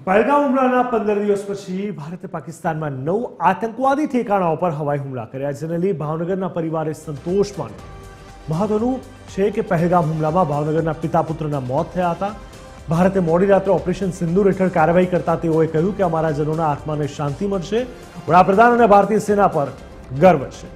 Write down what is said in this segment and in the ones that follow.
પહેલગામ હુમલાના 15 દિવસ પછી ભારતે પાકિસ્તાનમાં 9 આતંકવાદી ઠેકાણાઓ પર હવાઈ હુમલા કર્યા, જેને લઈ ભાવનગરના પરિવારે સંતોષ માન્યો. મહત્વનું છે કે પહેલગામ હુમલામાં ભાવનગરના પિતા પુત્રના મોત થયા હતા. ભારતે મોડી રાત્રે ઓપરેશન સિંદૂર હેઠળ કાર્યવાહી કરતા તેઓએ કહ્યું કે અમારા જનોના આત્માને શાંતિ મળશે. વડાપ્રધાન અને ભારતીય સેના પર ગર્વ છે.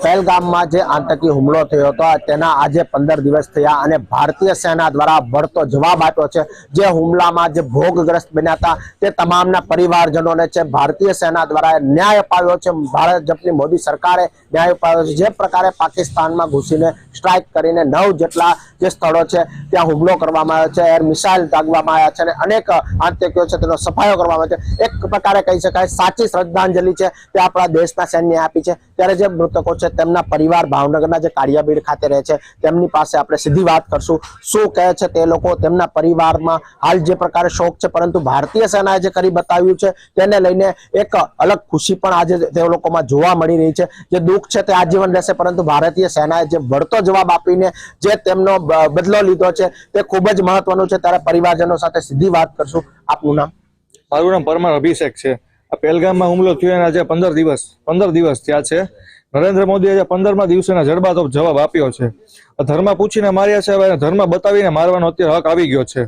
પહેલગામમાં જે આતંકી હુમલો થયો હતો તેના આજે 15 દિવસ થયા અને ભારતીય સેના દ્વારા વળતો જવાબ આપ્યો છે. જે હુમલામાં જે ભોગગ્રસ્ત બન્યા હતા તે તમામના પરિવારજનોને છે ભારતીય સેના દ્વારા ન્યાય અપાવ્યો છે. ભાજપની મોદી સરકારે ન્યાય અપાવ્યો છે. જે પ્રકારે પાકિસ્તાનમાં ઘૂસીને સ્ટ્રાઇક કરીને 9 જેટલા જે સ્થળો છે ત્યાં હુમલો કરવામાં આવ્યો છે, એર મિસાઇલ દાગવામાં આવ્યા છે અને અનેક આતંકીઓ છે તેનો સફાયો કરવામાં આવ્યો છે. એક પ્રકારે કહી શકાય સાચી શ્રદ્ધાંજલિ છે તે આપણા દેશના સૈન્યએ આપી છે. ત્યારે જે મૃતકો છે તેમના પરિવાર ભાવનગરના જે કાળિયાબીડ ખાતે રહે છે તેમની પાસે આપણે સીધી વાત કરશું. શું કહે છે તે લોકો, તેમના પરિવારમાં હાલ જે પ્રકારે શોક છે, પરંતુ ભારતીય સેનાએ જે કરી બતાવ્યું છે તેને લઈને એક અલગ ખુશી પણ આજે તે લોકોમાં જોવા મળી રહી છે. જે દુઃખ છે તે આજીવન રહેશે, પરંતુ ભારતીય સેનાએ જે વળતો જવાબ આપીને જે તેમનો બદલો લીધો છે તે ખૂબ જ મહત્વનું છે. ત્યારે પરિવારજનો સાથે સીધી વાત કરશું. આપનું નામ? મારું નામ પરમાર અભિષેક છે. આ પહેલગામમાં હુમલો થયો એના આજે 15 દિવસ થયા છે. નરેન્દ્ર મોદીએ આજે 15મા દિવસેના જડબાતોડ જવાબ આપ્યો છે. ધર્મ પૂછીને માર્યા છે, હવે ધર્મ બતાવીને મારવાનો અત્યારે હક આવી ગયો છે.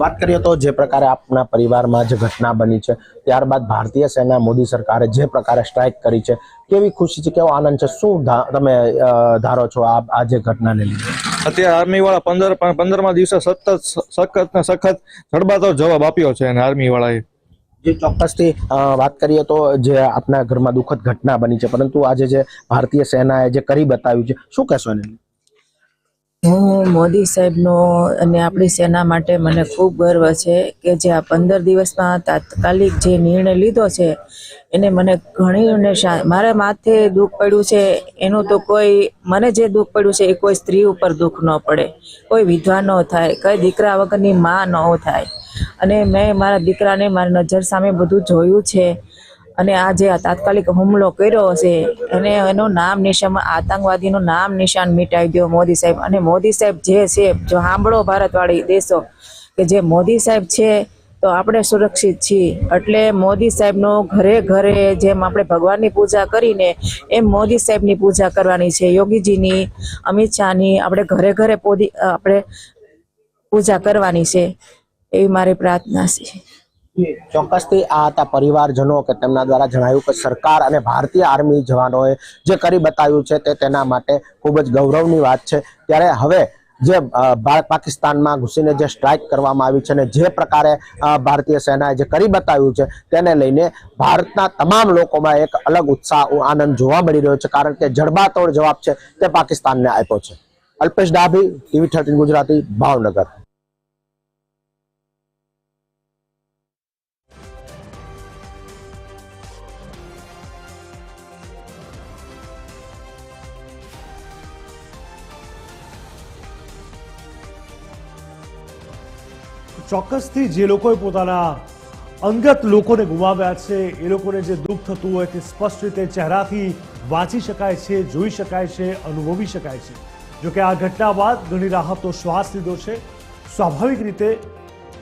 વાત કરીએ તો જે પ્રકારે આપના પરિવારમાં જે ઘટના બની છે ત્યારબાદ ભારતીય સેના મોદી સરકારે જે પ્રકારે સ્ટ્રાઇક કરી છે, કેવી ખુશી છે, કેવો આનંદ છે, શું તમે ધારો છો આ જે ઘટનાને લીધે? અત્યારે આર્મી વાળા 15મા દિવસે સખત જડબાતોડ જવાબ આપ્યો છે અને આર્મી વાળાએ જે ચોક્કસથી વાત કરીએ તો જે આપના ઘરમાં દુઃખદ ઘટના બની છે, પરંતુ આજે જે ભારતીય સેનાએ જે કરી બતાવ્યું છે, શું કહેશો એને? હું મોદી સાહેબનો અને આપણી સેના માટે મને ખૂબ ગર્વ છે કે જે આ 15 દિવસમાં તાત્કાલિક જે નિર્ણય લીધો છે એને મને ઘણી મારા માથે દુઃખ પડ્યું છે એનું તો મને જે દુઃખ પડ્યું છે એ કોઈ સ્ત્રી ઉપર દુઃખ ન પડે, કોઈ વિધવા ન થાય, કોઈ દીકરા વગરની માં ન થાય. અને મેં મારા દીકરાને મારી નજર સામે બધું જોયું છે અને આ જે તાત્કાલિક હુમલો કર્યો છે અને એનું નામ નિશાન, આતંકવાદીનું નામ નિશાન મિટાવી દો મોદી સાહેબ. અને મોદી સાહેબ જે છે, જો સાંભળો ભારતવાળી દેશો, કે જે મોદી સાહેબ છે તો આપણે સુરક્ષિત છીએ. એટલે મોદી સાહેબનો ઘરે ઘરે જેમ આપણે ભગવાનની પૂજા કરીને એમ મોદી સાહેબની પૂજા કરવાની છે, યોગીજીની, અમિત શાહની, આપણે ઘરે ઘરે આપણે પૂજા કરવાની છે, એવી મારી પ્રાર્થના છે. ચોક્કસથી આ હતા પરિવારજનો કે તેમના દ્વારા જણાવ્યું કે સરકાર અને ભારતીય આર્મી જવાનોએ જે કરી બતાવ્યું છે તે તેના માટે ખૂબ જ ગૌરવની વાત છે. ત્યારે હવે જે પાકિસ્તાનમાં ઘૂસીને જે સ્ટ્રાઇક કરવામાં આવી છે અને જે પ્રકારે ભારતીય સેનાએ જે કરી બતાવ્યું છે તેને લઈને ભારતના તમામ લોકોમાં એક અલગ ઉત્સાહ, આનંદ જોવા મળી રહ્યો છે, કારણ કે જડબાતોડ જવાબ છે તે પાકિસ્તાનને આપ્યો છે. અલ્પેશ ડાભી, TV 13 ગુજરાતી, ભાવનગર. ચોક્કસથી જે લોકોએ પોતાના અંગત લોકોને ગુમાવ્યા છે એ લોકોને જે દુઃખ થતું હોય તે સ્પષ્ટ રીતે ચહેરાથી વાંચી શકાય છે, જોઈ શકાય છે, અનુભવી શકાય છે. જોકે આ ઘટના બાદ ઘણી રાહતનો શ્વાસ લીધો છે. સ્વાભાવિક રીતે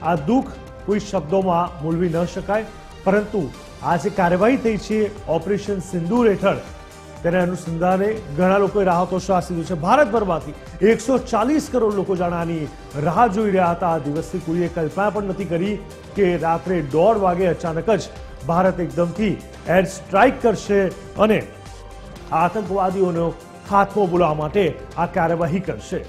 આ દુઃખ કોઈ શબ્દોમાં મૂલવી ન શકાય, પરંતુ આ જે કાર્યવાહી થઈ છે ઓપરેશન સિંદૂર હેઠળ તેના અનુસંધાને ઘણા લોકોએ રાહતો શ્વાસ લીધો છે. ભારતભરમાંથી 140 કરોડ લોકો જાણવાની રાહ જોઈ રહ્યા હતા. આ દિવસથી કોઈએ કલ્પના પણ નથી કરી કે રાત્રે 1:30 વાગે અચાનક જ ભારત એકદમથી એર સ્ટ્રાઇક કરશે અને આતંકવાદીઓનો ખાત્મો બોલાવવા માટે આ કાર્યવાહી કરશે.